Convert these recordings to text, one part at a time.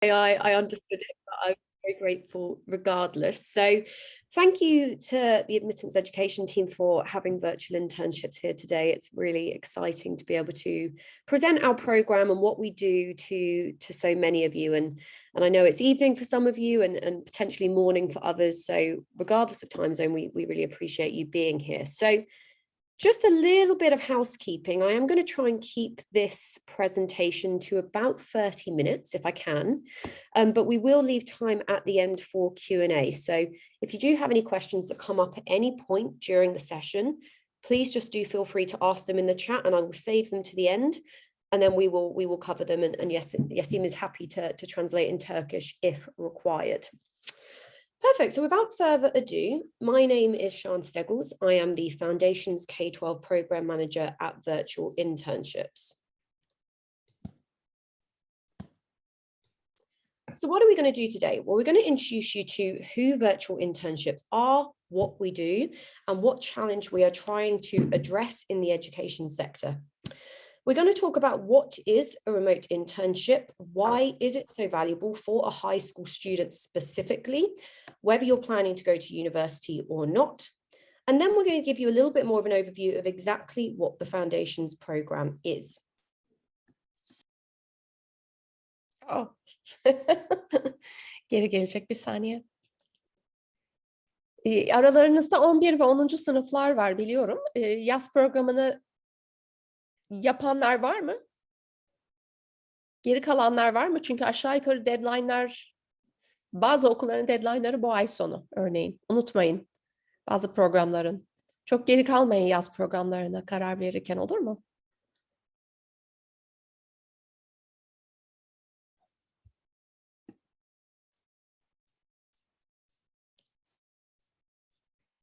I understood it, but I'm very grateful regardless. So thank you to the admittance education team for having virtual internships here today. It's really exciting to be able to present our program and what we do to so many of you. And I know it's evening for some of you and potentially morning for others. So regardless of time zone, we really appreciate you being here. So just a little bit of housekeeping. I am going to try and keep this presentation to about 30 minutes if I can, but we will leave time at the end for Q&A. So if you do have any questions that come up at any point during the session, please just do feel free to ask them in the chat and I will save them to the end. And then we will cover them. And Yasim is happy to translate in Turkish if required. Perfect. So without further ado, my name is Sian Steggles. I am the Foundation's K-12 Program Manager at Virtual Internships. So what are we going to do today? Well, we're going to introduce you to who virtual internships are, what we do, and what challenge we are trying to address in the education sector. We're going to talk about what is a remote internship, why is it so valuable for a high school student specifically, whether you're planning to go to university or not. And then we're going to give you a little bit more of an overview of exactly what the Foundation's program is. Oh. Geri gelecek bir saniye. Aralarınızda 11 ve 10. sınıflar var biliyorum. Yaz programını yapanlar var mı? Geri kalanlar var mı? Çünkü aşağı yukarı deadline'lar, bazı okulların deadline'ları bu ay sonu örneğin. Unutmayın bazı programların. Çok geri kalmayın yaz programlarına karar verirken, olur mu?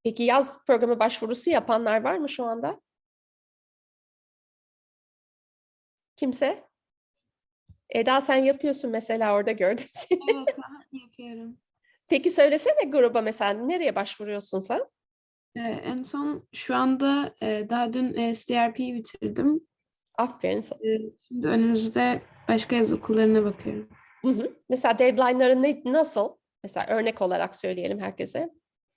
Peki yaz programı başvurusu yapanlar var mı şu anda? Kimse? Eda sen yapıyorsun mesela, orada gördüm seni. Evet, yapıyorum. Peki söylesene gruba mesela nereye başvuruyorsun sen? En son şu anda daha dün SDRP'yi bitirdim. Aferin sana. Şimdi önümüzde başka yaz okullarına bakıyorum. Mesela deadline'ların nasıl? Mesela örnek olarak söyleyelim herkese.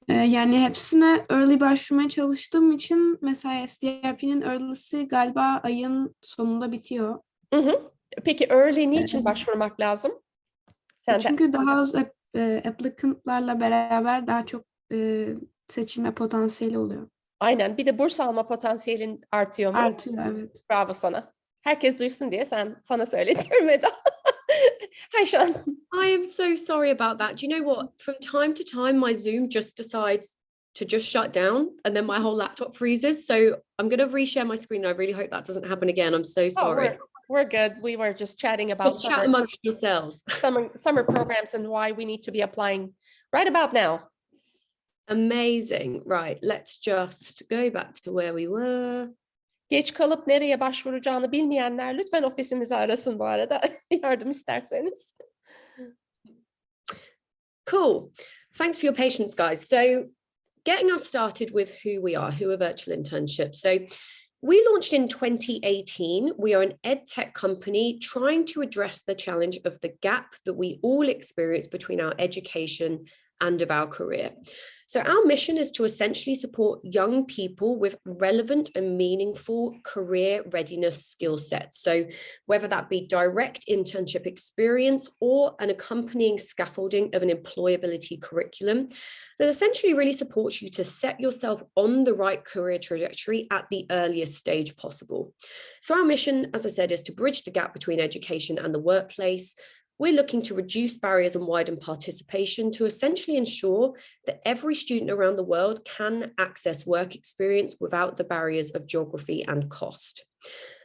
Yani hepsine early başvurmaya çalıştığım için mesela SDRP'nin early'si galiba ayın sonunda bitiyor. Peki early niçin başvurmak lazım? Çünkü daha az applicant'larla beraber daha çok seçilme potansiyeli oluyor. Aynen. Bir de burs alma potansiyelin artıyor mu? Artıyor, evet. Bravo sana. Herkes duysun diye sana söyletiyorum Eda. I am so sorry about that. Do you know what? From time to time, my Zoom just decides to just shut down and then my whole laptop freezes. So I'm going to reshare my screen. I really hope that doesn't happen again. I'm so sorry. Oh, we're good. We were just chatting about just chat amongst yourselves. Summer programs and why we need to be applying right about now. Amazing. Right. Let's just go back to where we were. Geç kalıp nereye başvuracağını bilmeyenler lütfen ofisimizi arasın bu arada. Yardım isterseniz. Cool. Thanks for your patience, guys. So getting us started with who we are, who are virtual internships. So we launched in 2018. We are an edtech company trying to address the challenge of the gap that we all experience between our education and of our career. So our mission is to essentially support young people with relevant and meaningful career readiness skill sets. So whether that be direct internship experience or an accompanying scaffolding of an employability curriculum that essentially really supports you to set yourself on the right career trajectory at the earliest stage possible. So our mission, as I said, is to bridge the gap between education and the workplace. We're looking to reduce barriers and widen participation to essentially ensure that every student around the world can access work experience without the barriers of geography and cost.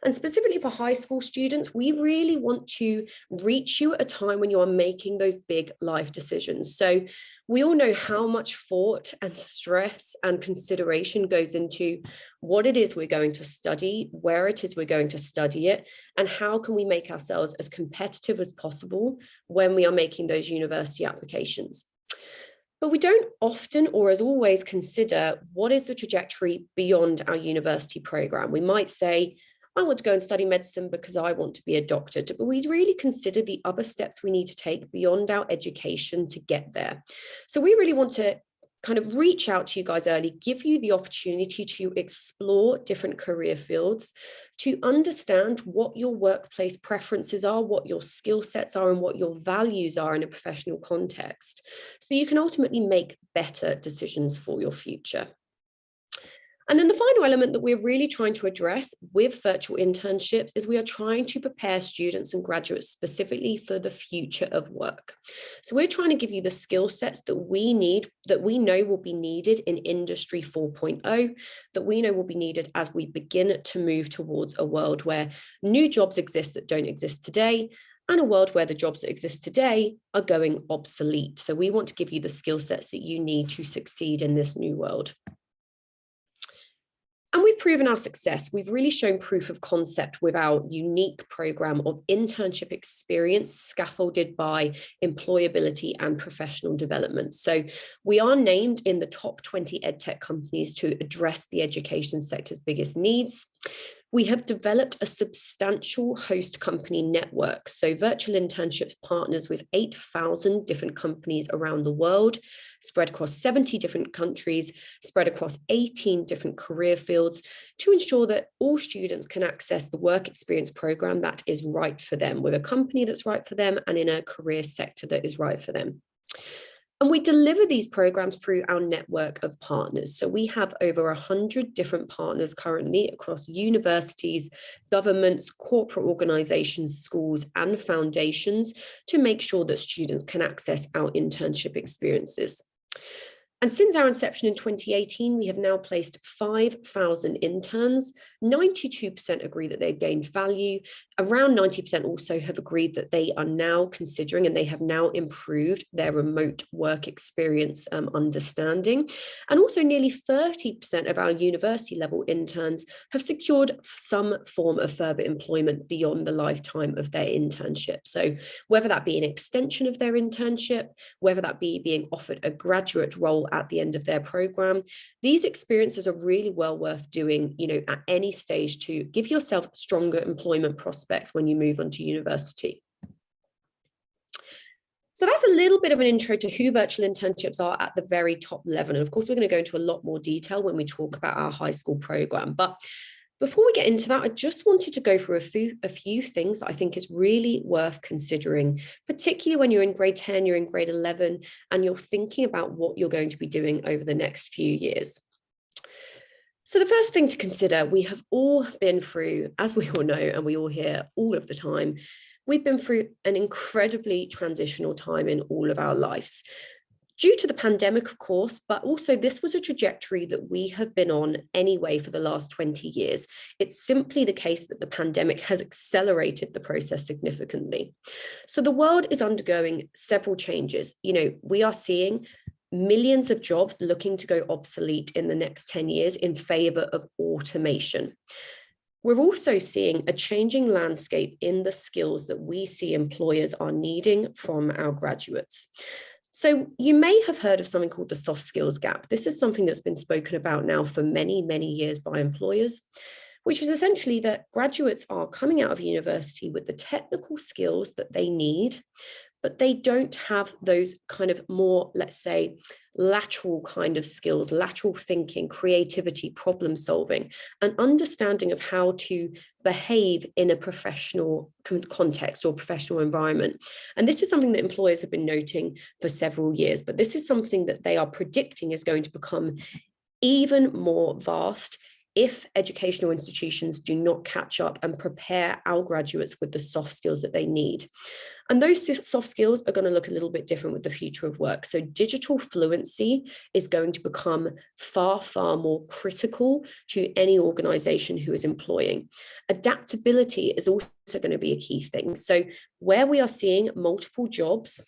And specifically for high school students, we really want to reach you at a time when you are making those big life decisions. So we all know how much thought and stress and consideration goes into what it is we're going to study, where it is we're going to study it, and how can we make ourselves as competitive as possible when we are making those university applications. But we don't often, or as always, consider what is the trajectory beyond our university program. We might say, I want to go and study medicine because I want to be a doctor. But we really consider the other steps we need to take beyond our education to get there. So we really want to kind of reach out to you guys early, give you the opportunity to explore different career fields, to understand what your workplace preferences are, what your skill sets are, and what your values are in a professional context, so that you can ultimately make better decisions for your future. And then the final element that we're really trying to address with virtual internships is we are trying to prepare students and graduates specifically for the future of work. So we're trying to give you the skill sets that we need, that we know will be needed in Industry 4.0, that we know will be needed as we begin to move towards a world where new jobs exist that don't exist today, and a world where the jobs that exist today are going obsolete. So we want to give you the skill sets that you need to succeed in this new world. And we've proven our success. We've really shown proof of concept with our unique program of internship experience scaffolded by employability and professional development. So we are named in the top 20 edtech companies to address the education sector's biggest needs. We have developed a substantial host company network. So virtual internships partners with 8,000 different companies around the world, spread across 70 different countries, spread across 18 different career fields, to ensure that all students can access the work experience program that is right for them, with a company that's right for them and in a career sector that is right for them. And we deliver these programs through our network of partners. So we have over 100 different partners currently across universities, governments, corporate organizations, schools, and foundations to make sure that students can access our internship experiences. And since our inception in 2018, we have now placed 5,000 interns. 92% agree that they've gained value. Around 90% also have agreed that they are now considering and they have now improved their remote work experience understanding. And also nearly 30% of our university level interns have secured some form of further employment beyond the lifetime of their internship. So whether that be an extension of their internship, whether that be being offered a graduate role at the end of their program, these experiences are really well worth doing, at any stage to give yourself stronger employment prospects when you move on to university. So that's a little bit of an intro to who virtual internships are at the very top level. And of course, we're going to go into a lot more detail when we talk about our high school program. But before we get into that, I just wanted to go through a few things that I think is really worth considering, particularly when you're in grade 10, you're in grade 11, and you're thinking about what you're going to be doing over the next few years. So the first thing to consider, we have all been through, as we all know, and we all hear all of the time, we've been through an incredibly transitional time in all of our lives. Due to the pandemic, of course, but also this was a trajectory that we have been on anyway for the last 20 years. It's simply the case that the pandemic has accelerated the process significantly. So the world is undergoing several changes. We are seeing millions of jobs looking to go obsolete in the next 10 years in favor of automation. We're also seeing a changing landscape in the skills that we see employers are needing from our graduates. So you may have heard of something called the soft skills gap. This is something that's been spoken about now for many, many years by employers, which is essentially that graduates are coming out of university with the technical skills that they need, but they don't have those kind of more, let's say, lateral kind of skills, lateral thinking, creativity, problem solving, and understanding of how to behave in a professional context or professional environment. And this is something that employers have been noting for several years, but this is something that they are predicting is going to become even more vast if educational institutions do not catch up and prepare our graduates with the soft skills that they need. And those soft skills are going to look a little bit different with the future of work. So digital fluency is going to become far, far more critical to any organization who is employing. Adaptability is also going to be a key thing. So where we are seeing multiple jobs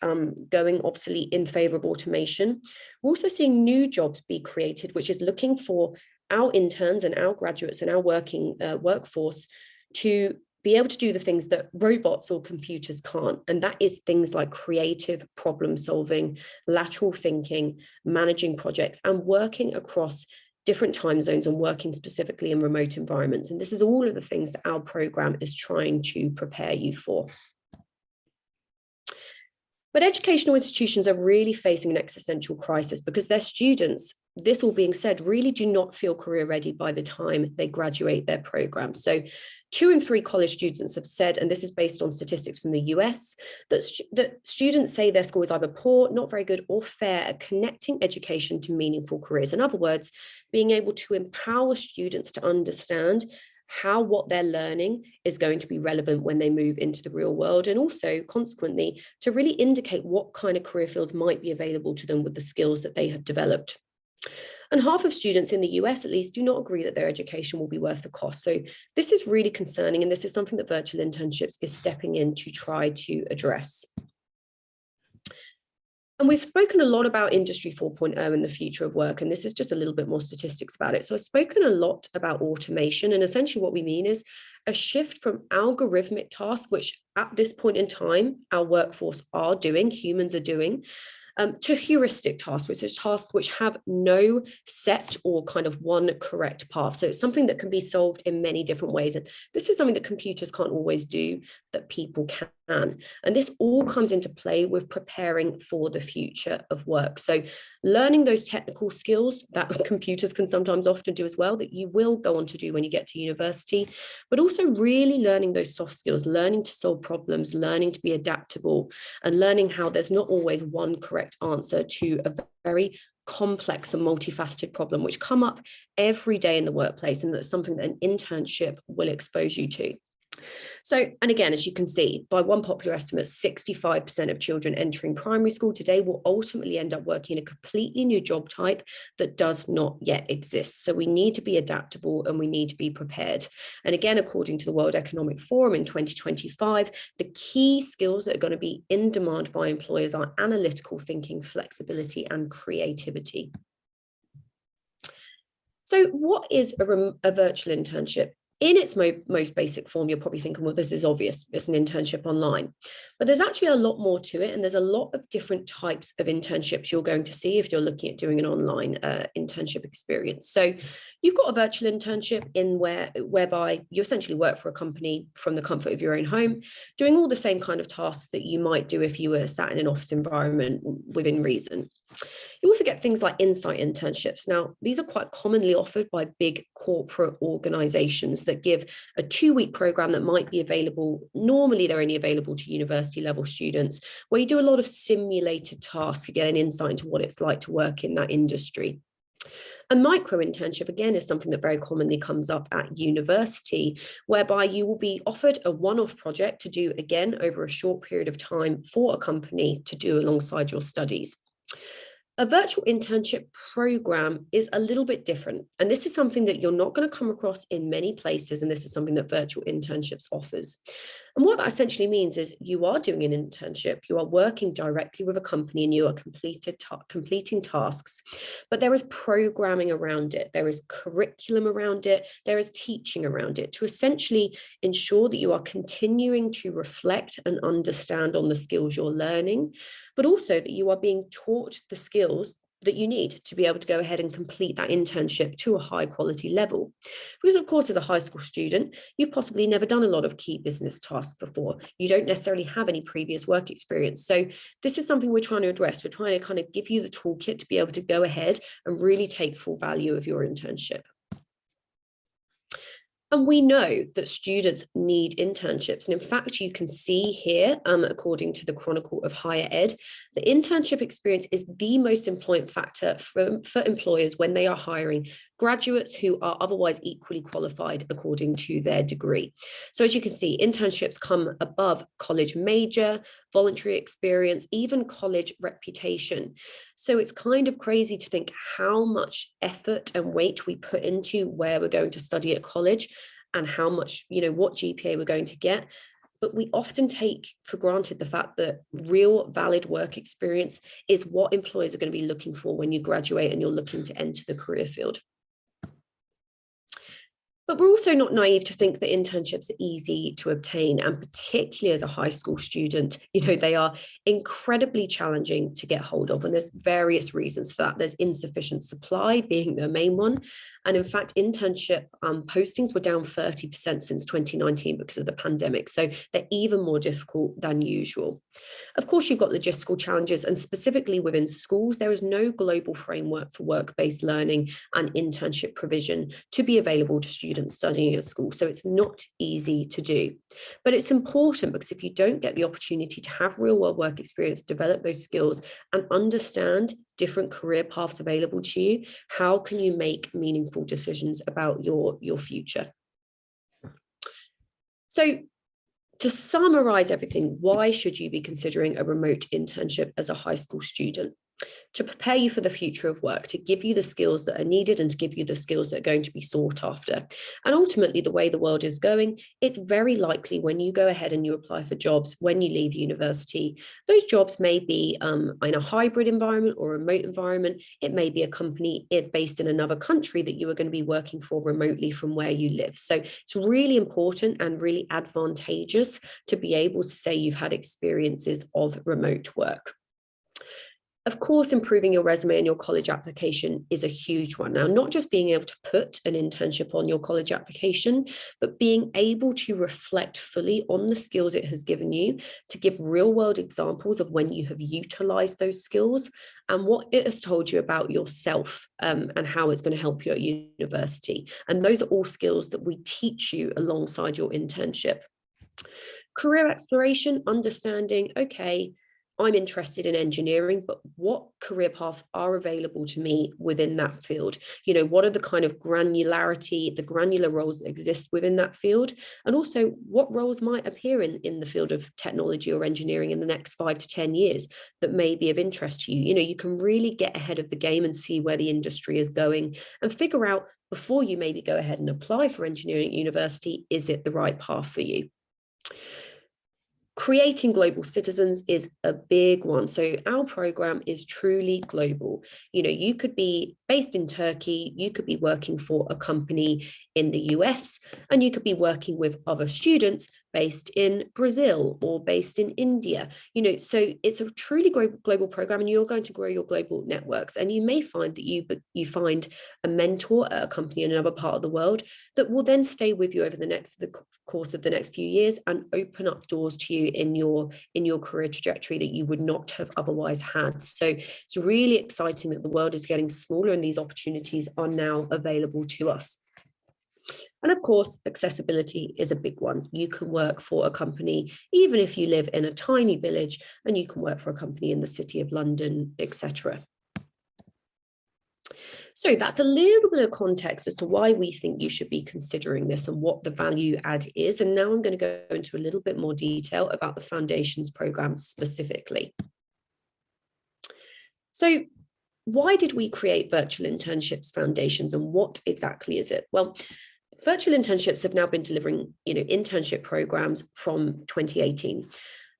going obsolete in favor of automation, we're also seeing new jobs be created, which is looking for our interns and our graduates and our working workforce to be able to do the things that robots or computers can't. And that is things like creative problem solving, lateral thinking, managing projects, and working across different time zones and working specifically in remote environments. And this is all of the things that our program is trying to prepare you for. But educational institutions are really facing an existential crisis because their students, this all being said, really do not feel career ready by the time they graduate their program. So 2 in 3 college students have said, and this is based on statistics from the US, that students say their school is either poor, not very good, or fair at connecting education to meaningful careers. In other words, being able to empower students to understand how what they're learning is going to be relevant when they move into the real world, and also consequently to really indicate what kind of career fields might be available to them with the skills that they have developed. And half of students in the US, at least, do not agree that their education will be worth the cost. So this is really concerning, and this is something that virtual internships is stepping in to try to address. And we've spoken a lot about Industry 4.0 and the future of work, and this is just a little bit more statistics about it. So I've spoken a lot about automation, and essentially what we mean is a shift from algorithmic tasks, which at this point in time, our workforce are doing, humans are doing, to heuristic tasks, which is tasks which have no set or kind of one correct path. So it's something that can be solved in many different ways. And this is something that computers can't always do, that people can. And this all comes into play with preparing for the future of work. So learning those technical skills that computers can sometimes often do as well, that you will go on to do when you get to university, but also really learning those soft skills, learning to solve problems, learning to be adaptable, and learning how there's not always one correct answer to a very complex and multifaceted problem, which come up every day in the workplace, and that's something that an internship will expose you to. So, and again, as you can see, by one popular estimate, 65% of children entering primary school today will ultimately end up working in a completely new job type that does not yet exist. So we need to be adaptable and we need to be prepared. And again, according to the World Economic Forum in 2025, the key skills that are going to be in demand by employers are analytical thinking, flexibility, and creativity. So what is a virtual internship? In its most basic form, you're probably thinking, well, this is obvious, it's an internship online. But there's actually a lot more to it, and there's a lot of different types of internships you're going to see if you're looking at doing an online internship experience. So you've got a virtual internship whereby you essentially work for a company from the comfort of your own home, doing all the same kind of tasks that you might do if you were sat in an office environment within reason. You also get things like insight internships. Now, these are quite commonly offered by big corporate organizations that give a 2-week program that might be available. Normally, they're only available to university level students, where you do a lot of simulated tasks to get an insight into what it's like to work in that industry. A micro internship, again, is something that very commonly comes up at university, whereby you will be offered a one-off project to do, again, over a short period of time for a company to do alongside your studies. A virtual internship program is a little bit different, and this is something that you're not going to come across in many places, and this is something that virtual internships offers. And what that essentially means is you are doing an internship, you are working directly with a company, and you are completing tasks, but there is programming around it, there is curriculum around it, there is teaching around it to essentially ensure that you are continuing to reflect and understand on the skills you're learning, but also that you are being taught the skills that you need to be able to go ahead and complete that internship to a high quality level. Because of course, as a high school student, you've possibly never done a lot of key business tasks before. You don't necessarily have any previous work experience. So this is something we're trying to address. We're trying to kind of give you the toolkit to be able to go ahead and really take full value of your internship. And we know that students need internships. And in fact, you can see here, according to the Chronicle of Higher Ed, the internship experience is the most important factor for employers when they are hiring graduates who are otherwise equally qualified according to their degree. So as you can see, internships come above college major, voluntary experience, even college reputation. So it's kind of crazy to think how much effort and weight we put into where we're going to study at college and how much, what GPA we're going to get. But we often take for granted the fact that real valid work experience is what employers are going to be looking for when you graduate and you're looking to enter the career field. But we're also not naive to think that internships are easy to obtain, and particularly as a high school student, they are incredibly challenging to get hold of. And there's various reasons for that. There's insufficient supply being the main one. And in fact, internship postings were down 30% since 2019 because of the pandemic. So they're even more difficult than usual. Of course, you've got logistical challenges, and specifically within schools, there is no global framework for work-based learning and internship provision to be available to students studying at school. So it's not easy to do. But it's important because if you don't get the opportunity to have real-world work experience, develop those skills, and understand different career paths available to you, how can you make meaningful decisions about your future? So to summarize everything, why should you be considering a remote internship as a high school student? To prepare you for the future of work, to give you the skills that are needed and to give you the skills that are going to be sought after. And ultimately, the way the world is going, it's very likely when you go ahead and you apply for jobs, when you leave university, those jobs may be in a hybrid environment or remote environment. It may be a company based in another country that you are going to be working for remotely from where you live. So it's really important and really advantageous to be able to say you've had experiences of remote work. Of course, improving your resume and your college application is a huge one. Now, not just being able to put an internship on your college application, but being able to reflect fully on the skills it has given you, to give real world examples of when you have utilized those skills and what it has told you about yourself and how it's going to help you at university. And those are all skills that we teach you alongside your internship. Career exploration, understanding, okay, I'm interested in engineering, but what career paths are available to me within that field? What are the kind of granularity, the granular roles that exist within that field? And also what roles might appear in the field of technology or engineering in the next 5 to 10 years that may be of interest to you? You can really get ahead of the game and see where the industry is going and figure out before you maybe go ahead and apply for engineering at university, is it the right path for you? Creating global citizens is a big one. So our program is truly global. You could be based in Turkey, you could be working for a company in the US, and you could be working with other students based in Brazil or based in India. So it's a truly global program, and you're going to grow your global networks. And you may find that you find a mentor at a company in another part of the world that will then stay with you over the course of the next few years and open up doors to you in your career trajectory that you would not have otherwise had. So it's really exciting that the world is getting smaller and these opportunities are now available to us. And of course, accessibility is a big one. You can work for a company, even if you live in a tiny village, and you can work for a company in the city of London, etc. So that's a little bit of context as to why we think you should be considering this and what the value add is. And now I'm going to go into a little bit more detail about the Foundations program specifically. So why did we create Virtual Internships Foundations, and what exactly is it? Well, virtual internships have now been delivering, internship programs from 2018.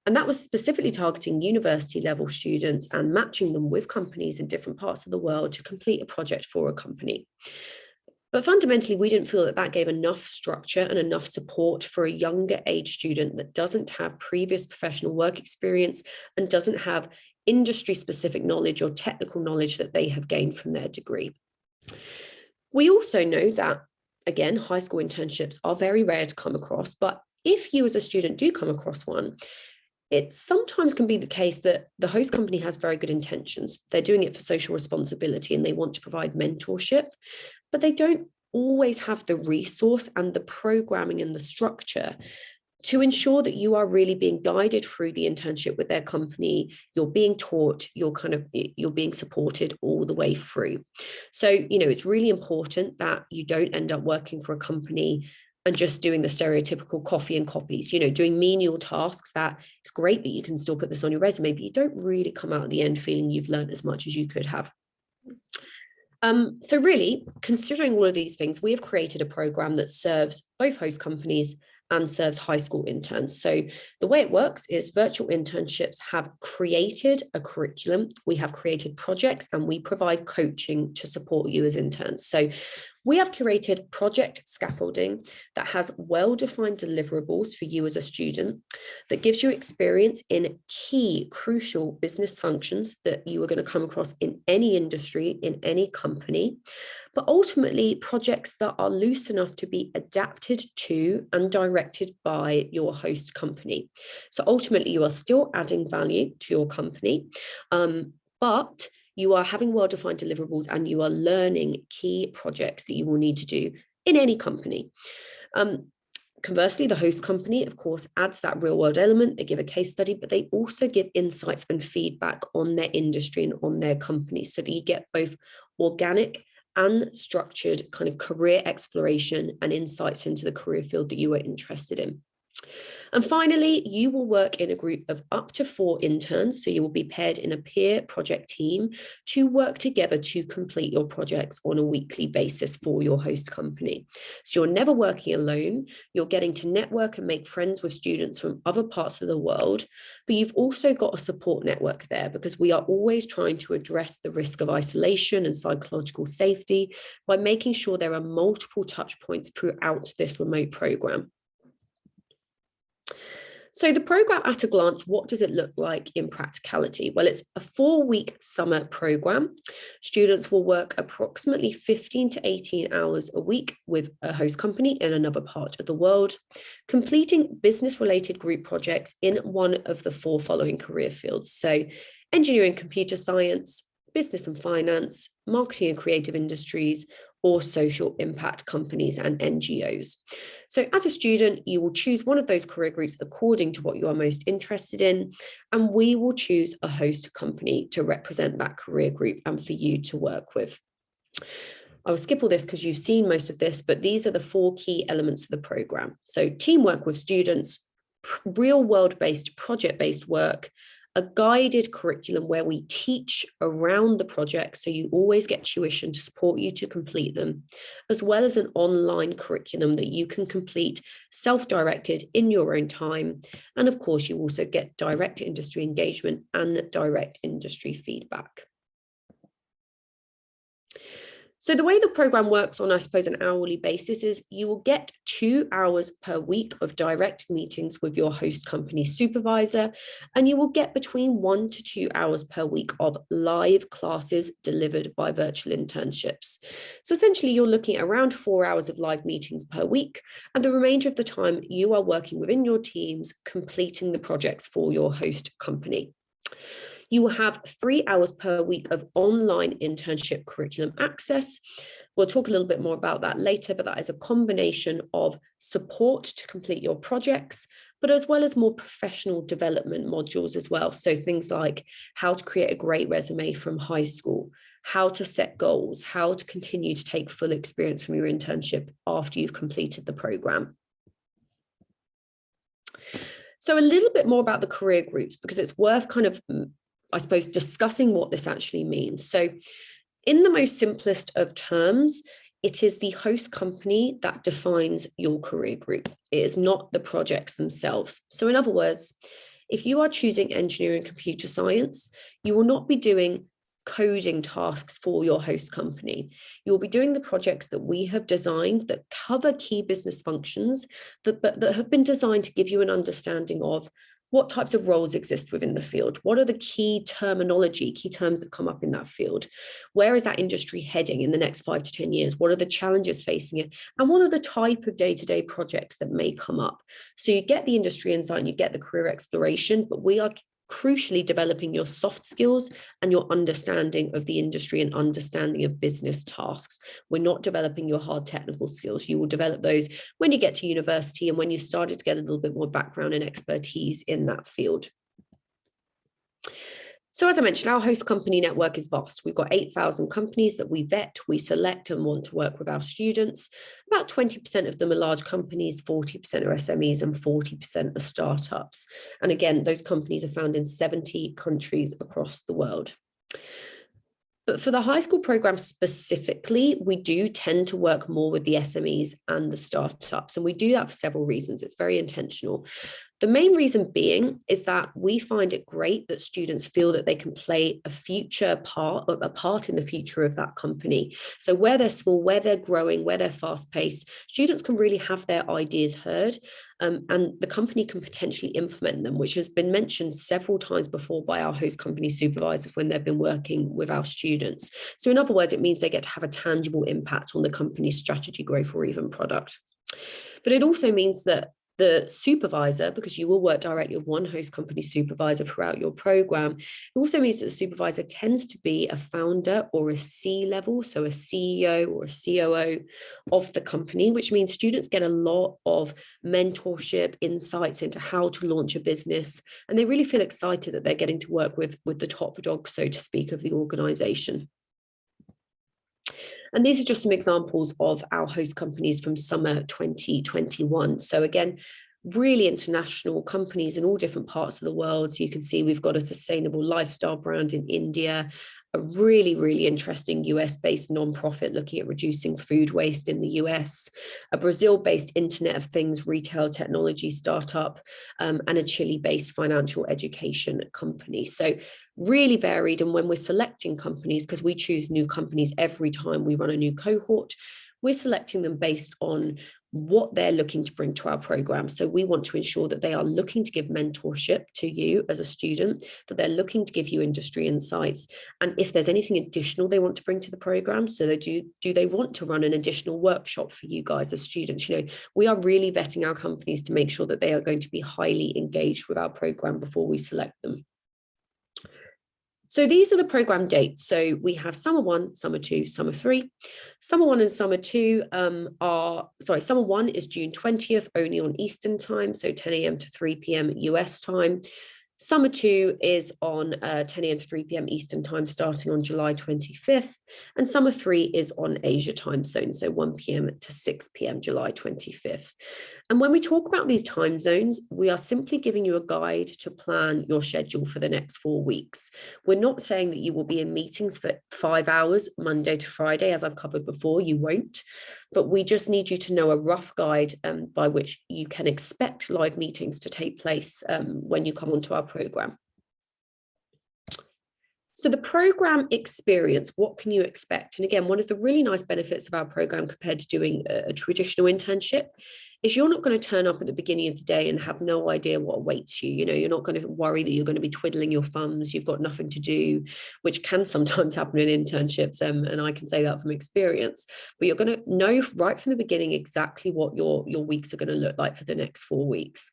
And that was specifically targeting university level students and matching them with companies in different parts of the world to complete a project for a company. But fundamentally, we didn't feel that gave enough structure and enough support for a younger age student that doesn't have previous professional work experience and doesn't have industry specific knowledge or technical knowledge that they have gained from their degree. We also know that, again, high school internships are very rare to come across, but if you as a student do come across one, it sometimes can be the case that the host company has very good intentions. They're doing it for social responsibility and they want to provide mentorship, but they don't always have the resource and the programming and the structure to ensure that you are really being guided through the internship with their company. You're being taught, you're being supported all the way through. So, it's really important that you don't end up working for a company and just doing the stereotypical coffee and copies, doing menial tasks. That it's great that you can still put this on your resume, but you don't really come out at the end feeling you've learned as much as you could have. So really, considering all of these things, we have created a program that serves both host companies and serves high school interns. So the way it works is virtual internships have created a curriculum, we have created projects, and we provide coaching to support you as interns. So We have curated project scaffolding that has well-defined deliverables for you as a student, that gives you experience in key, crucial business functions that you are going to come across in any industry, in any company, but ultimately projects that are loose enough to be adapted to and directed by your host company. So ultimately, you are still adding value to your company, but you are having well-defined deliverables and you are learning key projects that you will need to do in any company. Conversely, the host company, of course, adds that real-world element. They give a case study, but they also give insights and feedback on their industry and on their company, so that you get both organic and structured kind of career exploration and insights into the career field that you are interested in. And finally, you will work in a group of up to 4 interns. So you will be paired in a peer project team to work together to complete your projects on a weekly basis for your host company. So you're never working alone. You're getting to network and make friends with students from other parts of the world, but you've also got a support network there, because we are always trying to address the risk of isolation and psychological safety by making sure there are multiple touch points throughout this remote program. So the program at a glance, what does it look like in practicality? Well, it's a 4-week summer program. Students will work approximately 15 to 18 hours a week with a host company in another part of the world, completing business-related group projects in one of the 4 following career fields. So engineering, computer science, business and finance, marketing and creative industries, or social impact companies and NGOs. So as a student, you will choose one of those career groups according to what you are most interested in, and we will choose a host company to represent that career group and for you to work with. I will skip all this because you've seen most of this, but these are the 4 key elements of the program. So teamwork with students, real world-based, project-based work, a guided curriculum where we teach around the project, so you always get tuition to support you to complete them, as well as an online curriculum that you can complete self-directed in your own time. And of course, you also get direct industry engagement and direct industry feedback. So the way the program works on, I suppose, an hourly basis is you will get 2 hours per week of direct meetings with your host company supervisor, and you will get between 1 to 2 hours per week of live classes delivered by virtual internships. So essentially, you're looking at around 4 hours of live meetings per week, and the remainder of the time you are working within your teams, completing the projects for your host company. You will have 3 hours per week of online internship curriculum access. We'll talk a little bit more about that later, but that is a combination of support to complete your projects, but as well as more professional development modules as well. So things like how to create a great resume from high school, how to set goals, how to continue to take full experience from your internship after you've completed the program. So a little bit more about the career groups, because it's worth kind of, I suppose, discussing what this actually means. So in the most simplest of terms, it is the host company that defines your career group. It is not the projects themselves. So in other words, if you are choosing engineering computer science, you will not be doing coding tasks for your host company. You'll be doing the projects that we have designed that cover key business functions that have been designed to give you an understanding of what types of roles exist within the field. What are the key terminology, key terms that come up in that field? Where is that industry heading in the next 5 to 10 years? What are the challenges facing it? And what are the type of day-to-day projects that may come up? So you get the industry insight and you get the career exploration, but we are crucially developing your soft skills and your understanding of the industry and understanding of business tasks. We're not developing your hard technical skills. You will develop those when you get to university and when you've started to get a little bit more background and expertise in that field. So as I mentioned, our host company network is vast. We've got 8,000 companies that we vet, we select and want to work with our students. About 20% of them are large companies, 40% are SMEs and 40% are startups. And again, those companies are found in 70 countries across the world. But for the high school program specifically, we do tend to work more with the SMEs and the startups. And we do that for several reasons. It's very intentional. The main reason being is that we find it great that students feel that they can play a part in the future of that company. So where they're small, where they're growing, where they're fast-paced, students can really have their ideas heard, and the company can potentially implement them, which has been mentioned several times before by our host company supervisors when they've been working with our students. So in other words, it means they get to have a tangible impact on the company's strategy, growth, or even product. But it also means that the supervisor, because you will work directly with one host company supervisor throughout your program, it also means that the supervisor tends to be a founder or a C-level, so a CEO or a COO of the company, which means students get a lot of mentorship, insights into how to launch a business, and they really feel excited that they're getting to work with the top dog, so to speak, of the organization. And these are just some examples of our host companies from summer 2021. So again, really international companies in all different parts of the world. So you can see we've got a sustainable lifestyle brand in India, a really, really interesting US-based nonprofit looking at reducing food waste in the US, a Brazil-based Internet of Things retail technology startup, and a Chile-based financial education company. So really varied. And when we're selecting companies, because we choose new companies every time we run a new cohort, we're selecting them based on what they're looking to bring to our program. So we want to ensure that they are looking to give mentorship to you as a student, that they're looking to give you industry insights. And if there's anything additional they want to bring to the program, so they do they want to run an additional workshop for you guys as students? You know, we are really vetting our companies to make sure that they are going to be highly engaged with our program before we select them. So these are the program dates. So we have summer 1, summer 2, summer 3. Summer 1 and summer 2 summer 1 is June 20th, only on Eastern time, so 10 a.m. to 3 p.m. US time. Summer 2 is on 10 a.m. to 3 p.m. Eastern time, starting on July 25th. And summer 3 is on Asia time zone, so 1 p.m. to 6 p.m. July 25th. And when we talk about these time zones, we are simply giving you a guide to plan your schedule for the next 4 weeks. We're not saying that you will be in meetings for 5 hours, Monday to Friday, as I've covered before, you won't. But we just need you to know a rough guide by which you can expect live meetings to take place when you come onto our program. So the program experience, what can you expect? And again, one of the really nice benefits of our program compared to doing a traditional internship is you're not going to turn up at the beginning of the day and have no idea what awaits you. You know, you're not going to worry that you're going to be twiddling your thumbs, you've got nothing to do, which can sometimes happen in internships, and I can say that from experience. But you're going to know right from the beginning exactly what your weeks are going to look like for the next 4 weeks.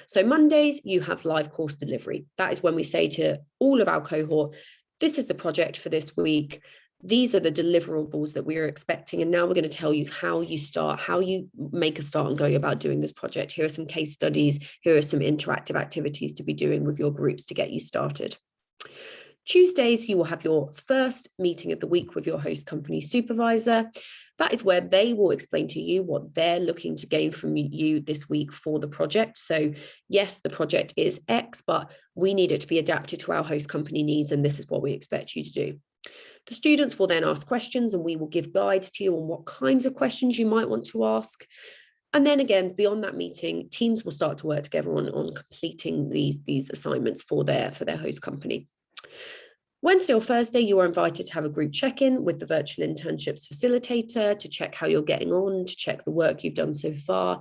So Mondays, you have live course delivery. That is when we say to all of our cohort, this is the project for this week. These are the deliverables that we are expecting. And now we're going to tell you how you start, how you make a start on going about doing this project. Here are some case studies. Here are some interactive activities to be doing with your groups to get you started. Tuesdays, you will have your first meeting of the week with your host company supervisor. That is where they will explain to you what they're looking to gain from you this week for the project. So yes, the project is X, but we need it to be adapted to our host company needs, and this is what we expect you to do. The students will then ask questions, and we will give guides to you on what kinds of questions you might want to ask. And then again, beyond that meeting, teams will start to work together on completing these assignments for their host company. Wednesday or Thursday, you are invited to have a group check-in with the virtual internships facilitator to check how you're getting on, to check the work you've done so far,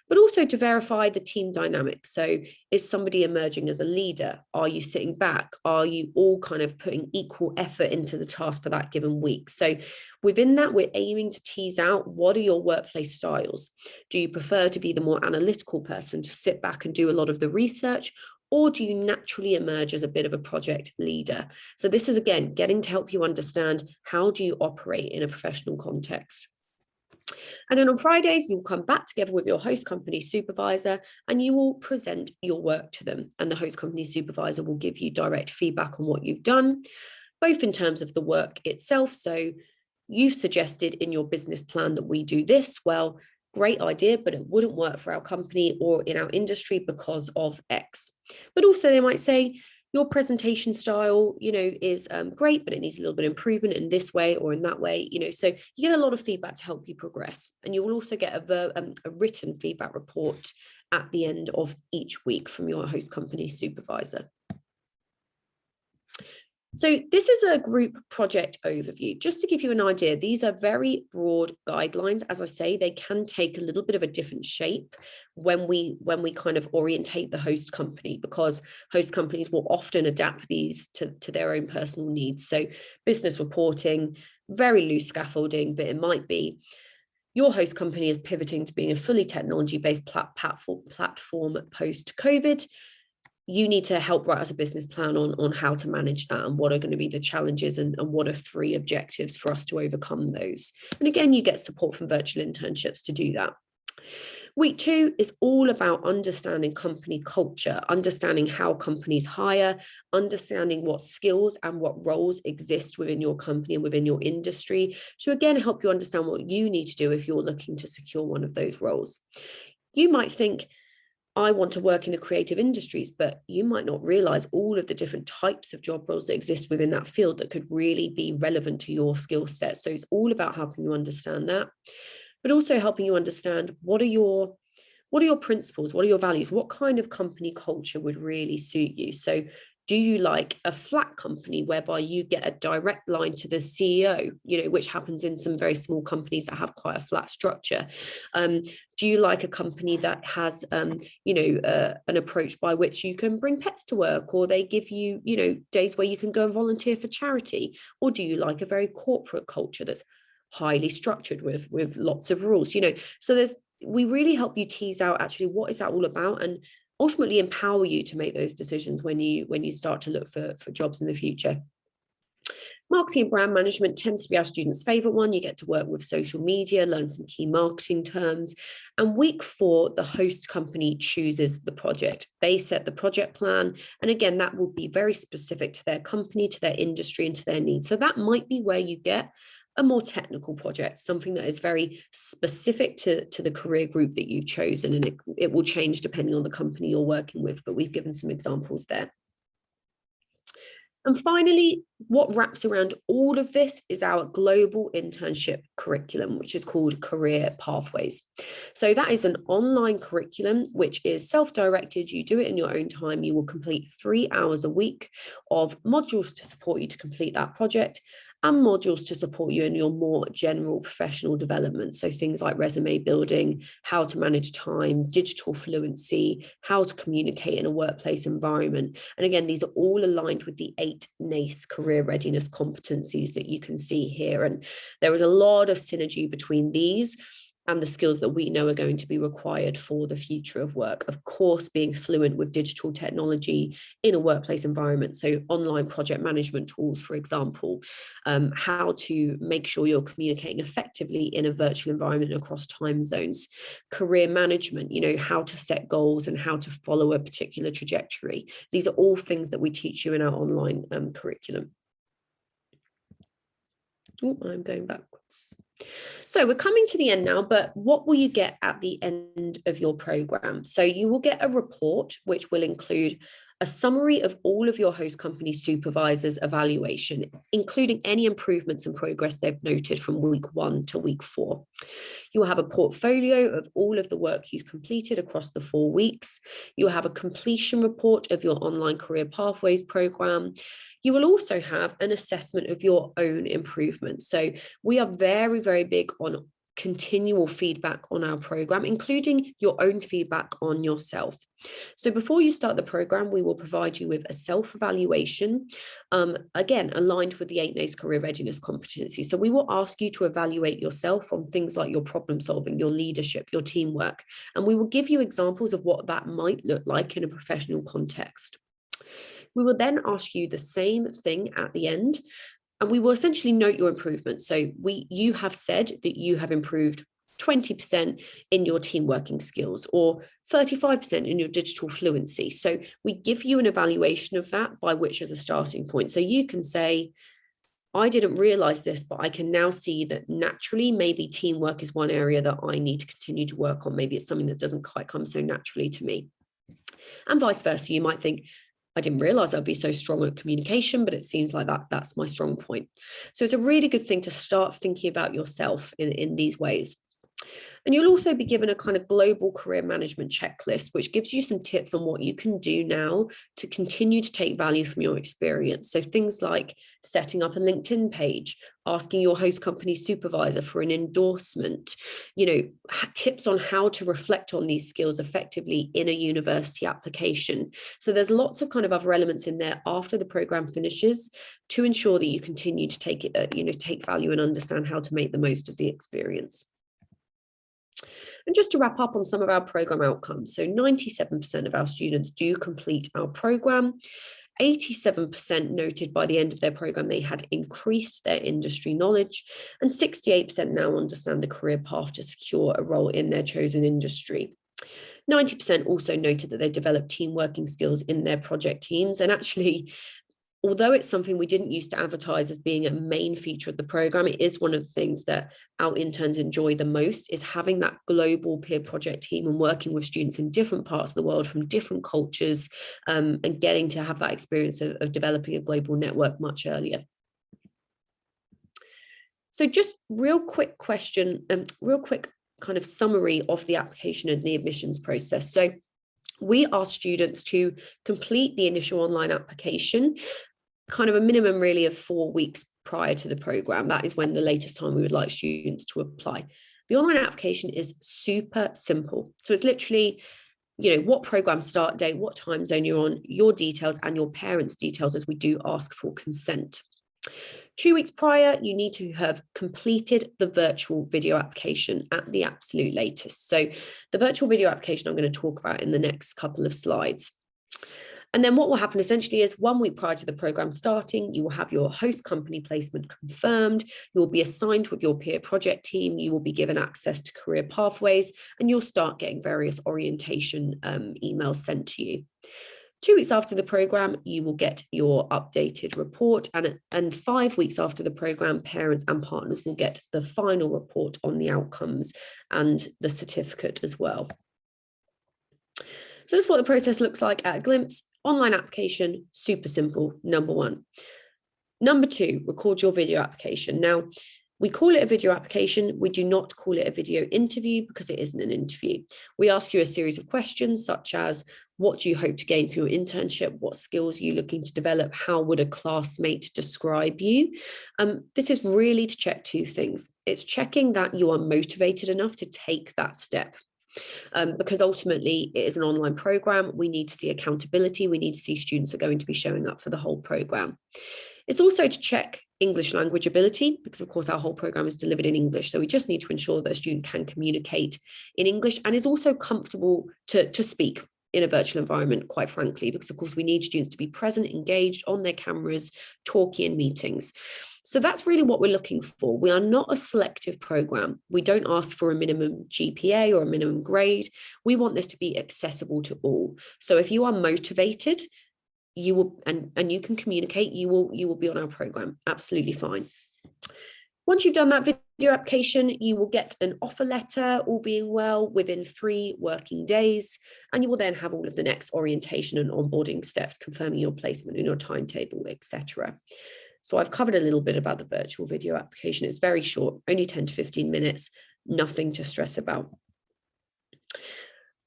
but also to verify the team dynamic. So is somebody emerging as a leader? Are you sitting back? Are you all kind of putting equal effort into the task for that given week? So within that, we're aiming to tease out, what are your workplace styles? Do you prefer to be the more analytical person, to sit back and do a lot of the research? Or do you naturally emerge as a bit of a project leader? So this is, again, getting to help you understand, how do you operate in a professional context? And then on Fridays, you'll come back together with your host company supervisor and you will present your work to them. And the host company supervisor will give you direct feedback on what you've done, both in terms of the work itself. So you've suggested in your business plan that we do this. Well, great idea, but it wouldn't work for our company or in our industry because of X. But also they might say, your presentation style, is great, but it needs a little bit of improvement in this way or in that way, so you get a lot of feedback to help you progress. And you will also get a written feedback report at the end of each week from your host company supervisor. So this is a group project overview. Just to give you an idea, these are very broad guidelines. As I say, they can take a little bit of a different shape when we kind of orientate the host company, because host companies will often adapt these to their own personal needs. So business reporting, very loose scaffolding, but it might be your host company is pivoting to being a fully technology-based platform post-COVID. You need to help write us a business plan on how to manage that and what are going to be the challenges and what are 3 objectives for us to overcome those. And again, you get support from virtual internships to do that. Week 2 is all about understanding company culture, understanding how companies hire, understanding what skills and what roles exist within your company and within your industry. So again, help you understand what you need to do if you're looking to secure one of those roles. You might think, I want to work in the creative industries, but you might not realize all of the different types of job roles that exist within that field that could really be relevant to your skill set. So it's all about helping you understand that, but also helping you understand what are your principles, what are your values, what kind of company culture would really suit you. So do you like a flat company whereby you get a direct line to the CEO, which happens in some very small companies that have quite a flat structure? Do you like a company that has, an approach by which you can bring pets to work, or they give you, days where you can go and volunteer for charity? Or do you like a very corporate culture that's highly structured with lots of rules? So we really help you tease out actually what is that all about, and ultimately empower you to make those decisions when you start to look for jobs in the future. Marketing and brand management tends to be our students' favorite one. You get to work with social media, learn some key marketing terms. And week 4, the host company chooses the project. They set the project plan. And again, that will be very specific to their company, to their industry, and to their needs. So that might be where you get a more technical project, something that is very specific to the career group that you've chosen, and it will change depending on the company you're working with, but we've given some examples there. And finally, what wraps around all of this is our global internship curriculum, which is called Career Pathways. So that is an online curriculum, which is self-directed. You do it in your own time. You will complete 3 hours a week of modules to support you to complete that project, and modules to support you in your more general professional development. So things like resume building, how to manage time, digital fluency, how to communicate in a workplace environment. And again, these are all aligned with the 8 NACE career readiness competencies that you can see here. And there is a lot of synergy between these and the skills that we know are going to be required for the future of work. Of course, being fluent with digital technology in a workplace environment. So online project management tools, for example, how to make sure you're communicating effectively in a virtual environment across time zones. Career management, how to set goals and how to follow a particular trajectory. These are all things that we teach you in our online curriculum. Oh, I'm going backwards. So we're coming to the end now, but what will you get at the end of your program? So you will get a report, which will include a summary of all of your host company supervisors' evaluation, including any improvements and progress they've noted from week 1 to week 4. You will have a portfolio of all of the work you've completed across the 4 weeks. You will have a completion report of your online career pathways program. You will also have an assessment of your own improvement. So we are very, very big on continual feedback on our program, including your own feedback on yourself. So before you start the program, we will provide you with a self-evaluation, again, aligned with the 8 NACE career readiness competency. So we will ask you to evaluate yourself on things like your problem solving, your leadership, your teamwork, and we will give you examples of what that might look like in a professional context. We will then ask you the same thing at the end, and we will essentially note your improvements. So you have said that you have improved 20% in your team working skills or 35% in your digital fluency. So we give you an evaluation of that by which as a starting point. So you can say, I didn't realize this, but I can now see that naturally, maybe teamwork is one area that I need to continue to work on. Maybe it's something that doesn't quite come so naturally to me. And vice versa. You might think, I didn't realize I'd be so strong at communication, but it seems like that's my strong point. So it's a really good thing to start thinking about yourself in these ways. And you'll also be given a kind of global career management checklist, which gives you some tips on what you can do now to continue to take value from your experience. So things like setting up a LinkedIn page, asking your host company supervisor for an endorsement, tips on how to reflect on these skills effectively in a university application. So there's lots of kind of other elements in there after the program finishes to ensure that you continue to take value and understand how to make the most of the experience. And just to wrap up on some of our program outcomes, so 97% of our students do complete our program. 87% noted by the end of their program they had increased their industry knowledge, and 68% now understand a career path to secure a role in their chosen industry. 90% also noted that they developed team working skills in their project teams. And actually, although it's something we didn't used to advertise as being a main feature of the program, it is one of the things that our interns enjoy the most, is having that global peer project team and working with students in different parts of the world from different cultures, and getting to have that experience of developing a global network much earlier. So just real quick question, real quick kind of summary of the application and the admissions process. So we ask students to complete the initial online application, kind of a minimum really of 4 weeks prior to the program. That is when the latest time we would like students to apply. The online application is super simple. So it's literally, what program start date, what time zone you're on, your details and your parents' details, as we do ask for consent. 2 weeks prior, you need to have completed the virtual video application at the absolute latest. So the virtual video application I'm going to talk about in the next couple of slides. And then what will happen essentially is 1 week prior to the program starting, you will have your host company placement confirmed. You will be assigned with your peer project team. You will be given access to career pathways, and you'll start getting various orientation emails sent to you. 2 weeks after the program, you will get your updated report, and 5 weeks after the program, parents and partners will get the final report on the outcomes and the certificate as well. So this is what the process looks like at a glimpse. Online application, super simple, number 1. Number 2, record your video application. Now, we call it a video application. We do not call it a video interview because it isn't an interview. We ask you a series of questions such as, what do you hope to gain from your internship? What skills are you looking to develop? How would a classmate describe you? This is really to check 2 things. It's checking that you are motivated enough to take that step. Because ultimately it is an online program. We need to see accountability. We need to see students are going to be showing up for the whole program. It's also to check English language ability, because of course our whole program is delivered in English. So we just need to ensure that a student can communicate in English and is also comfortable to speak in a virtual environment, quite frankly, because of course we need students to be present, engaged on their cameras, talking in meetings. So that's really what we're looking for. We are not a selective program. We don't ask for a minimum GPA or a minimum grade. We want this to be accessible to all. So if you are motivated, you will, and you can communicate, you will be on our program. Absolutely fine. Once you've done that video application, you will get an offer letter, all being well, within 3 working days. And you will then have all of the next orientation and onboarding steps, confirming your placement and your timetable, etc. So I've covered a little bit about the virtual video application. It's very short, only 10 to 15 minutes, nothing to stress about.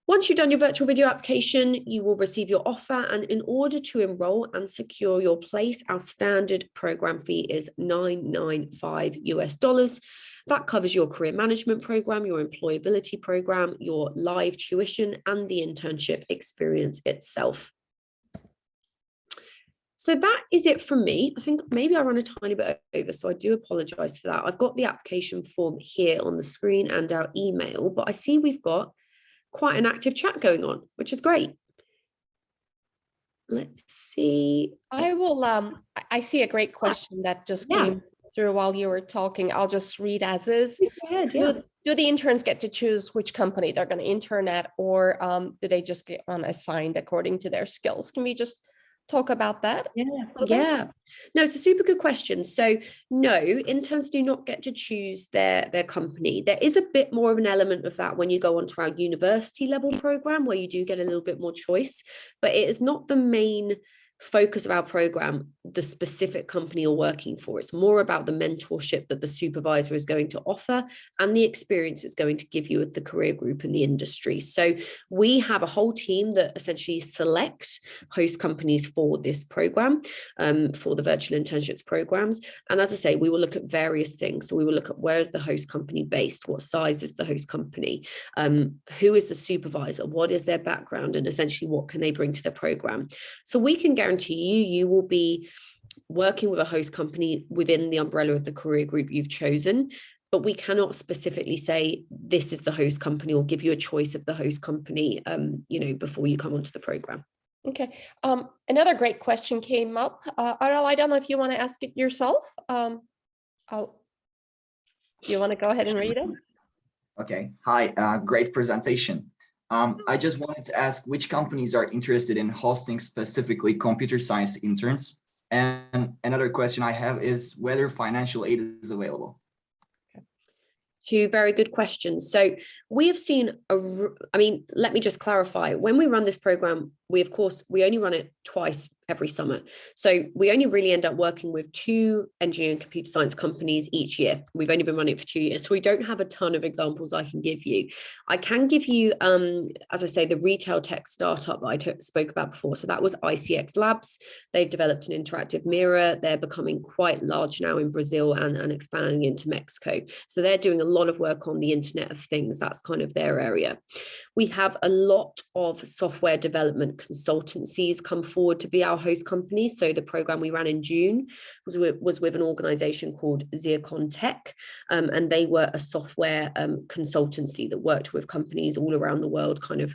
Once you've done your virtual video application, you will receive your offer. And in order to enroll and secure your place, our standard program fee is $995. That covers your career management program, your employability program, your live tuition, and the internship experience itself. So that is it from me. I think maybe I run a tiny bit over, so I do apologize for that. I've got the application form here on the screen and our email, but I see we've got quite an active chat going on, which is great. Let's see. I see a great question that just came through while you were talking. I'll just read as is. Please go ahead, yeah. Do the interns get to choose which company they're going to intern at, or do they just get assigned according to their skills? Can we just talk about that? Yeah. No, it's a super good question. So no, interns do not get to choose their company. There is a bit more of an element of that when you go onto our university level program, where you do get a little bit more choice, but it is not the main focus of our program the specific company you're working for. It's more about the mentorship that the supervisor is going to offer and the experience it's going to give you at the career group in the industry. So we have a whole team that essentially select host companies for this program, for the virtual internships programs. And as I say, we will look at various things. So we will look at where is the host company based, what size is the host company, who is the supervisor, what is their background, and essentially what can they bring to the program. So we can guarantee you will be working with a host company within the umbrella of the career group you've chosen, but we cannot specifically say this is the host company or give you a choice of the host company, before you come onto the program. Okay. Another great question came up. Aral, I don't know if you want to ask it yourself. You want to go ahead and read it? Okay. Hi. Great presentation. I just wanted to ask which companies are interested in hosting specifically computer science interns. And another question I have is whether financial aid is available. Two very good questions. So we have seen, let me just clarify. When we run this program, we only run it twice every summer. So we only really end up working with 2 engineering and computer science companies each year. We've only been running it for 2 years. So we don't have a ton of examples I can give you. I can give you, as I say, the retail tech startup that I spoke about before. So that was ICX Labs. They've developed an interactive mirror. They're becoming quite large now in Brazil and expanding into Mexico. So they're doing a lot of work on the Internet of Things. That's kind of their area. We have a lot of software development consultancies come forward to be our host company. So the program we ran in June was with an organization called Zircon Tech, and they were a software consultancy that worked with companies all around the world, kind of,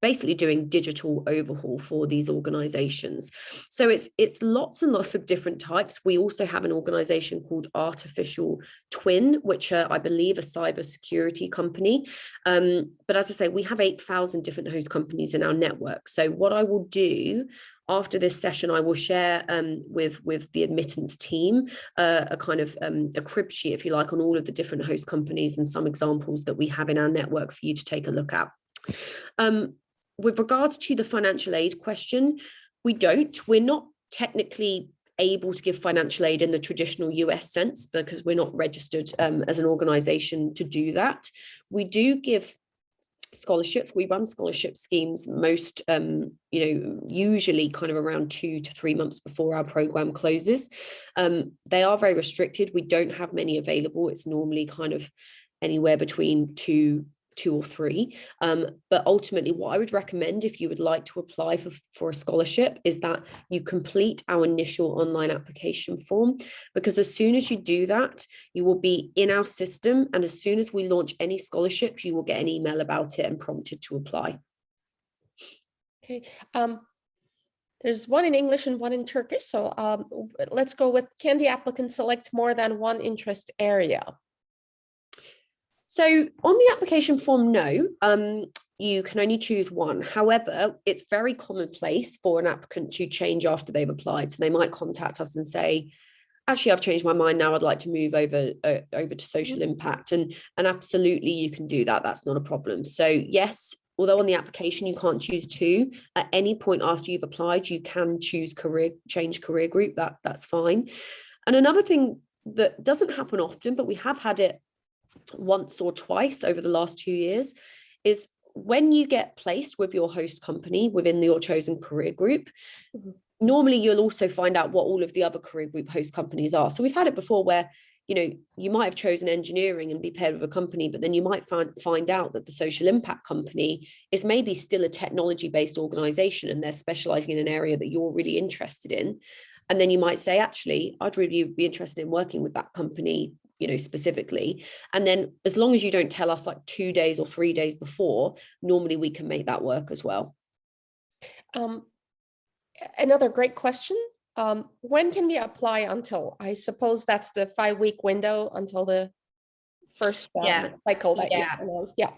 basically doing digital overhaul for these organizations. So it's lots and lots of different types. We also have an organization called Artificial Twin, which I believe a cybersecurity company. But as I say, we have 8,000 different host companies in our network. So what I will do after this session, I will share with the admittance team a kind of a crib sheet, if you like, on all of the different host companies and some examples that we have in our network for you to take a look at. With regards to the financial aid question, we're not technically able to give financial aid in the traditional US sense because we're not registered as an organization to do that. We do give scholarships. We run scholarship schemes most, usually kind of around 2 to 3 months before our program closes. They are very restricted. We don't have many available. It's normally kind of anywhere between two or 3. But ultimately, what I would recommend if you would like to apply for a scholarship is that you complete our initial online application form, because as soon as you do that, you will be in our system. And as soon as we launch any scholarships, you will get an email about it and prompted to apply. Okay. There's one in English and one in Turkish. So let's go with, can the applicant select more than one interest area? So on the application form, no, you can only choose one. However, it's very commonplace for an applicant to change after they've applied. So they might contact us and say, actually, I've changed my mind now. I'd like to move over to social impact. And absolutely, you can do that. That's not a problem. So yes, although on the application, you can't choose 2, at any point after you've applied, you can choose change career group. That's fine. And another thing that doesn't happen often, but we have had it once or twice over the last 2 years, is when you get placed with your host company within your chosen career group, normally you'll also find out what all of the other career group host companies are. So we've had it before where, you might have chosen engineering and be paired with a company, but then you might find out that the social impact company is maybe still a technology-based organization and they're specializing in an area that you're really interested in. And then you might say, actually, I'd really be interested in working with that company, specifically. And then as long as you don't tell us like 2 days or 3 days before, normally we can make that work as well. Another great question. When can we apply until? I suppose that's the 5-week window until the first cycle that you announced. Yeah,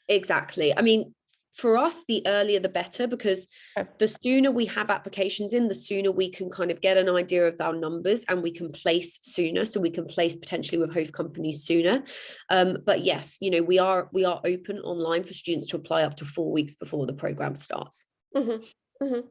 exactly. I mean, for us, the earlier the better, because the sooner we have applications in, the sooner we can kind of get an idea of our numbers and we can place sooner. So we can place potentially with host companies sooner. But yes, we are open online for students to apply up to 4 weeks before the program starts. Mm-hmm. Mm-hmm.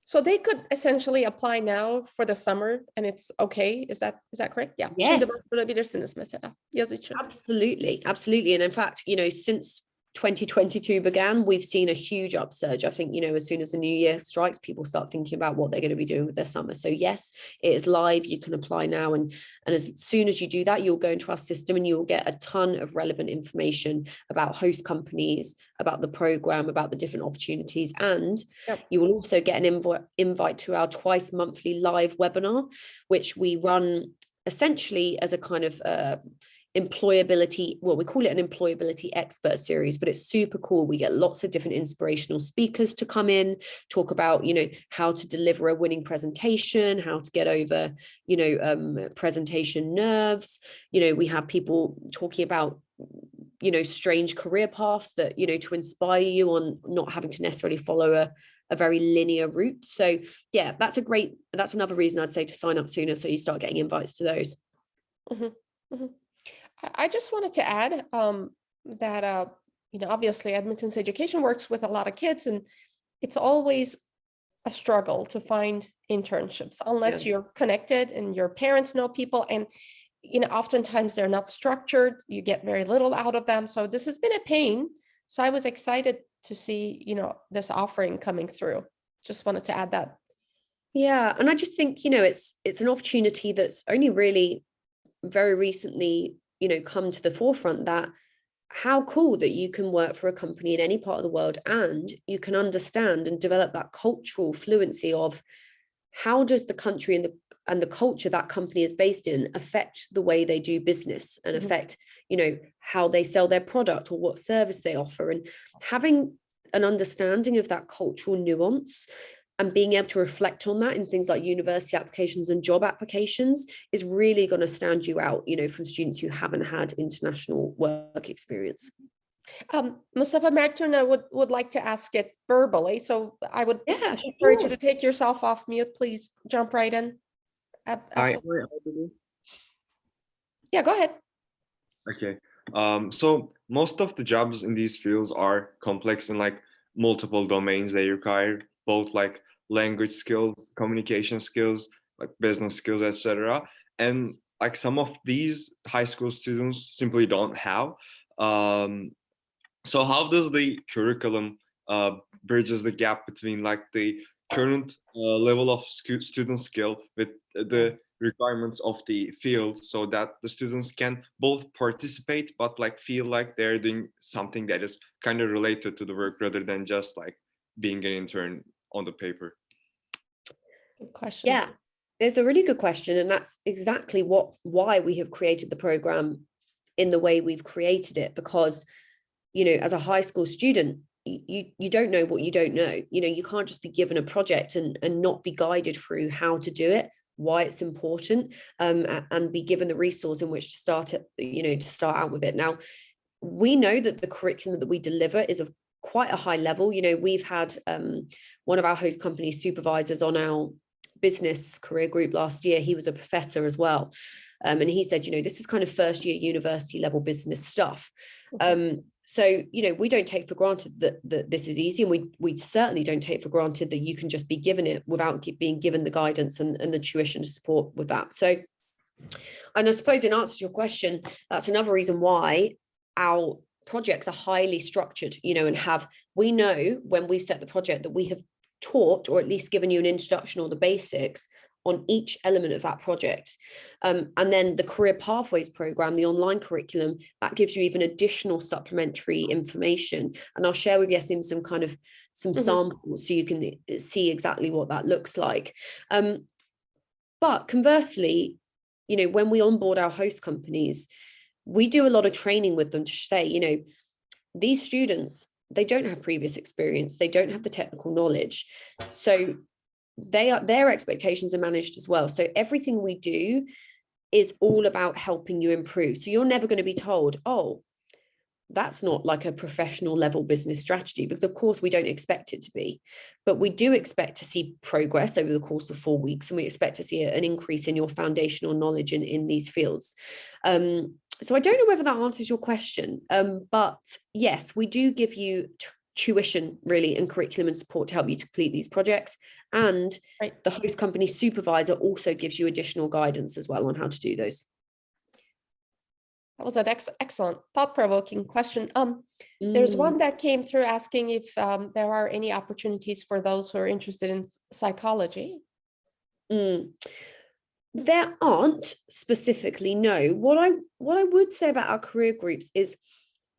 So they could essentially apply now for the summer and it's okay. Is that correct? Yeah. Şimdi Yes. başvurabilirsiniz mesela yaz için. Absolutely, absolutely. And in fact, since 2022 began, we've seen a huge upsurge. I think, as soon as the new year strikes, people start thinking about what they're going to be doing with their summer. So yes, it is live. You can apply now. And as soon as you do that, you'll go into our system and you'll get a ton of relevant information about host companies, about the program, about the different opportunities. And you will also get an invite to our twice monthly live webinar, which we run essentially as a kind of employability, well, we call it an employability expert series, but it's super cool. We get lots of different inspirational speakers to come in, talk about, how to deliver a winning presentation, how to get over, presentation nerves. We have people talking about, strange career paths that, to inspire you on not having to necessarily follow a very linear route. So yeah, that's another reason I'd say to sign up sooner, so you start getting invites to those. Mm-hmm. Mm-hmm. I just wanted to add that, obviously Edmonton's education works with a lot of kids, and it's always a struggle to find internships unless you're connected and your parents know people. And, oftentimes they're not structured. You get very little out of them. So this has been a pain. So I was excited to see, this offering coming through. Just wanted to add that. Yeah. And I just think, it's an opportunity that's only really very recently come to the forefront, that how cool that you can work for a company in any part of the world and you can understand and develop that cultural fluency of how does the country and the culture that company is based in affect the way they do business and affect, how they sell their product or what service they offer, and having an understanding of that cultural nuance and being able to reflect on that in things like university applications and job applications is really going to stand you out, from students who haven't had international work experience. Mustafa Mertuna would like to ask it verbally. So I would encourage you to take yourself off mute. Please jump right in. Absolutely. Yeah, go ahead. Okay. So most of the jobs in these fields are complex and multiple domains. They require both language skills, communication skills, business skills, etc. And some of these high school students simply don't have. So how does the curriculum bridges the gap between the current level of student skill with the requirements of the field, so that the students can both participate but feel like they're doing something that is kind of related to the work rather than just being an intern on the paper? Good question. Yeah, it's a really good question, and that's exactly why we have created the program in the way we've created it, because as a high school student, you don't know what you don't know. You can't just be given a project and not be guided through how to do it, why it's important, and be given the resource in which to start it, to start out with it. Now, we know that the curriculum that we deliver is of quite a high level. We've had one of our host company supervisors on our business career group last year. He was a professor as well. And he said, this is kind of first year university level business stuff. So, we don't take for granted that this is easy. And we certainly don't take for granted that you can just be given it without being given the guidance and the tuition to support with that. So, and I suppose in answer to your question, that's another reason why our projects are highly structured, and we know when we set the project that we have taught or at least given you an introduction or the basics on each element of that project. And then the career pathways program, the online curriculum, that gives you even additional supplementary information. And I'll share with Yasim some samples so you can see exactly what that looks like. But conversely, when we onboard our host companies, we do a lot of training with them to say, these students, they don't have previous experience, they don't have the technical knowledge. So their expectations are managed as well. So everything we do is all about helping you improve. So you're never going to be told, oh, that's not a professional level business strategy, because of course we don't expect it to be, but we do expect to see progress over the course of 4 weeks, and we expect to see an increase in your foundational knowledge in these fields. So I don't know whether that answers your question, but yes, we do give you tuition really and curriculum and support to help you to complete these projects. And Right. the host company supervisor also gives you additional guidance as well on how to do those. That was an excellent, thought-provoking question. There's one that came through asking if there are any opportunities for those who are interested in psychology. There aren't specifically, no. What I would say about our career groups is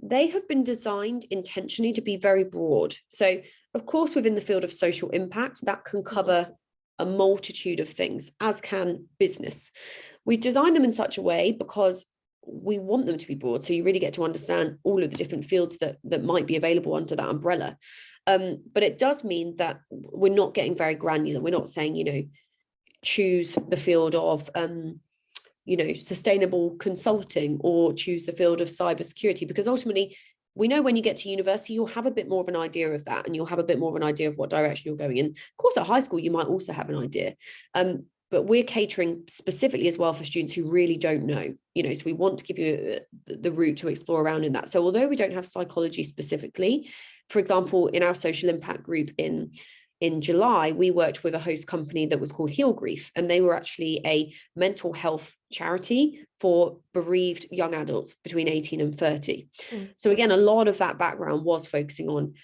they have been designed intentionally to be very broad. So, of course, within the field of social impact, that can cover a multitude of things, as can business. We've designed them in such a way because we want them to be broad, so you really get to understand all of the different fields that might be available under that umbrella. But it does mean that we're not getting very granular. We're not saying, choose the field of sustainable consulting or choose the field of cybersecurity, because ultimately we know when you get to university you'll have a bit more of an idea of that, and you'll have a bit more of an idea of what direction you're going in. Of course, at high school you might also have an idea, but we're catering specifically as well for students who really don't know, so we want to give you the route to explore around in that. So although we don't have psychology specifically, for example, in our social impact group in July, we worked with a host company that was called Heal Grief, and they were actually a mental health charity for bereaved young adults between 18 and 30. So again, a lot of that background was focusing on,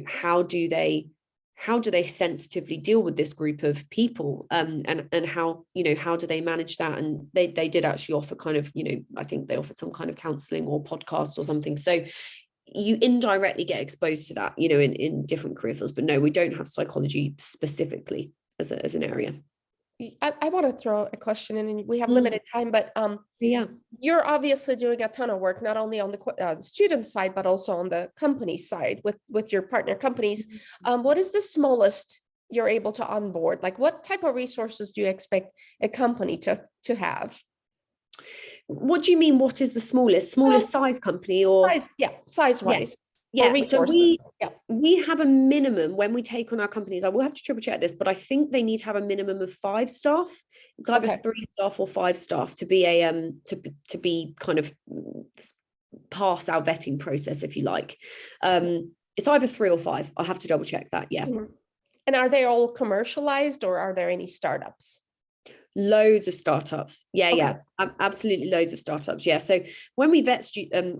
how do they sensitively deal with this group of people, and how do they manage that? And they did actually offer kind of, I think they offered some kind of counseling or podcast or something. So you indirectly get exposed to that, in different career fields. But no, we don't have psychology specifically as an area. I want to throw a question in, and we have limited time, but Yeah, you're obviously doing a ton of work, not only on the student side, but also on the company side with your partner companies. What is the smallest you're able to onboard? Like, what type of resources do you expect a company to have? What do you mean? What is the smallest size company, or size wise? Yeah, so we have a minimum when we take on our companies. I will have to triple check this, but I think they need to have a minimum of 5 staff. It's either 3 staff or 5 staff to be a to be kind of pass our vetting process, if you like. It's either 3 or 5. I'll have to double check that. Yeah. And are they all commercialized, or are there any startups? Loads of startups. Yeah, absolutely loads of startups. Yeah. So when we vet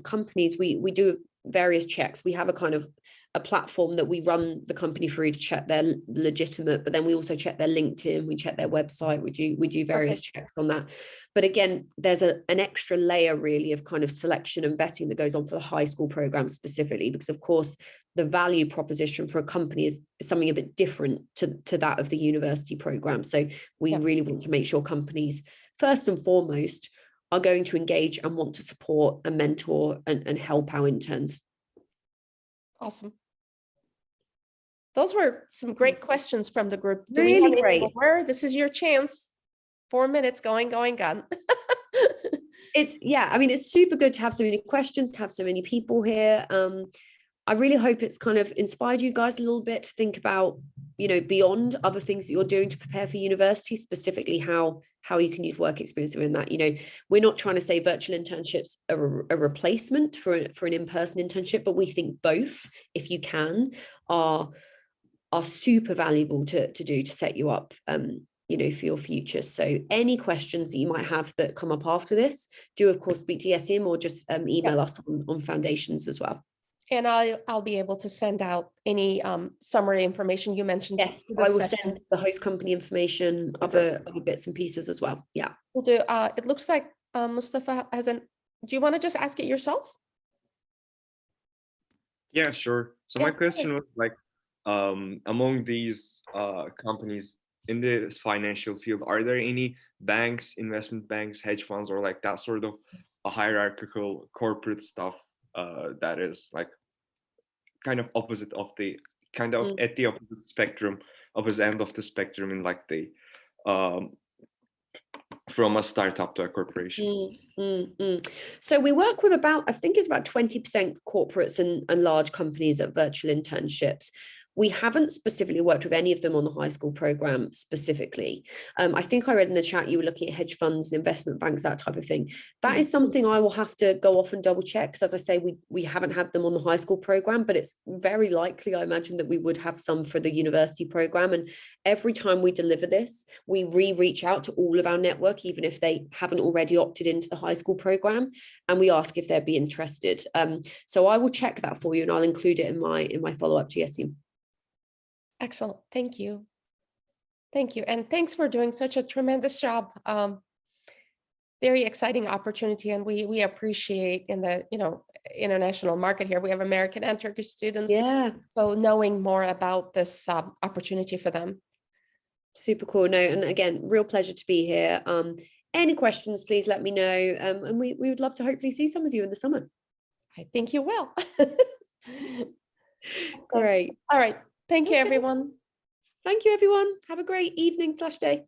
companies, we do various checks. We have a kind of a platform that we run the company through to check they're legitimate, but then we also check their LinkedIn, we check their website, we do various checks on that. But again, there's an extra layer really of kind of selection and vetting that goes on for the high school program specifically, because of course the value proposition for a company is something a bit different to that of the university program. So we really want to make sure companies first and foremost are going to engage and want to support and mentor and help our interns. Awesome. Those were some great questions from the group. Do Really we have great. any more? This is your chance. 4 minutes, gone. It's super good to have so many questions, to have so many people here. I really hope it's kind of inspired you guys a little bit to think about, beyond other things that you're doing to prepare for university, specifically how you can use work experience in that. We're not trying to say virtual internships are a replacement for an in-person internship, but we think both, if you can, are super valuable to do to set you up, for your future. So any questions that you might have that come up after this, do of course speak to Yesim or just email us on Foundations as well. And I'll be able to send out any summary information you mentioned. Yes, I will send the host company information, other bits and pieces as well. Yeah, we'll do. It looks like Mustafa hasn't. Do you want to just ask it yourself? Yeah, sure. So my question was like, among these companies in the financial field, are there any banks, investment banks, hedge funds, or like that sort of a hierarchical corporate stuff that is like kind of opposite of the kind of at the opposite spectrum, opposite end of the spectrum in like the from a startup to a corporation? So we work with I think it's about 20% corporates and large companies at virtual internships. We haven't specifically worked with any of them on the high school program specifically. I think I read in the chat you were looking at hedge funds, investment banks, that type of thing. That is something I will have to go off and double check, because as I say, we haven't had them on the high school program, but it's very likely, I imagine, that we would have some for the university program. And every time we deliver this, we reach out to all of our network, even if they haven't already opted into the high school program, and we ask if they'd be interested. So I will check that for you, and I'll include it in my follow-up to Yasim. Excellent. Thank you. Thank you. And thanks for doing such a tremendous job. Very exciting opportunity. And we appreciate in the, international market here, we have American and Turkish students. Yeah. So knowing more about this opportunity for them. Super cool. No, and again, real pleasure to be here. Any questions, please let me know. And we would love to hopefully see some of you in the summer. I think you will. Great. All right. Thank you, everyone. Thank you, everyone. Have a great evening/day.